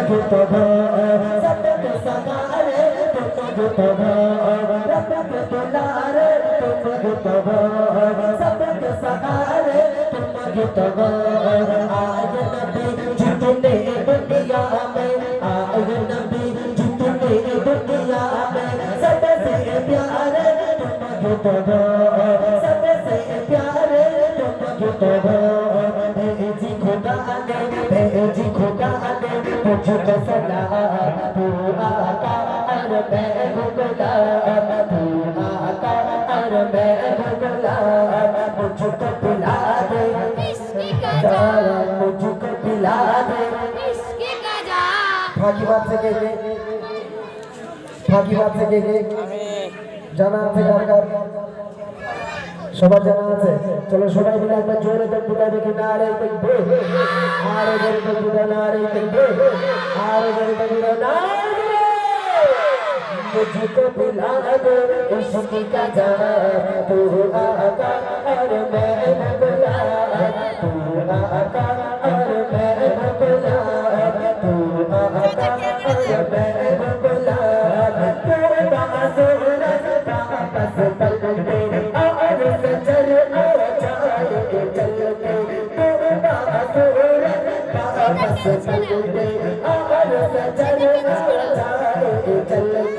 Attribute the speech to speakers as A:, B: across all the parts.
A: गितवा सबके सगारे तुम गितवा रब के दुलारे तुम गितवा सबके सगारे तुम गितवा आज नबी जितने दुनिया में आए नबी जितने दुनिया में सबसे प्यारे तुम गितवा सबसे प्यारे तुम गितवा भेजी खुदा ने मुझको सलाम तू आका और मैं हूँ गुलाम तू आका और मैं हूँ गुलाम मुझको पिला दे मुझको पिला दे फाकी बात से के জানা আছে কার সবার জানা আছে চলো সবাই মিলে একবার জোরে তকবীর দেখি নারে তাকবীর আরে জোরে তকবীর নারে তাকবীর আরে জোরে তকবীর নারে मुझको पिला दे इश्क का जाम तू आका और मैं हूँ गुलाम तू आका और मैं हूँ गुलाम तू आका और मैं हूँ गुलाम तू बाज़ूरत वापस पलटे और सजर और जाए चलते तू बाज़ूरत वापस पलटे और सजर और जाए चलते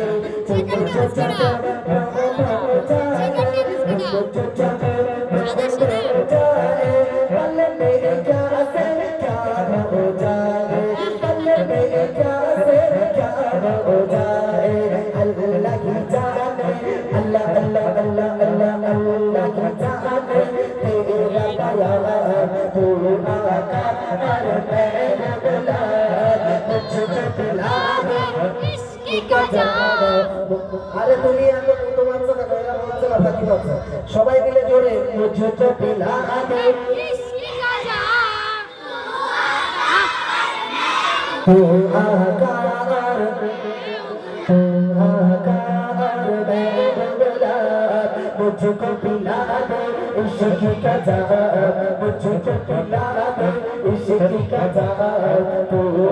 A: আরে তুমি আমি তোমার সাথে কইরা বলছ না কি বলছ সবাই মিলে জোরে মুঝको पिला दे तू आका और मैं गुलाम मुझको पिला दे इश्क का जाम मुझको पिला दे इश्क का जाम तू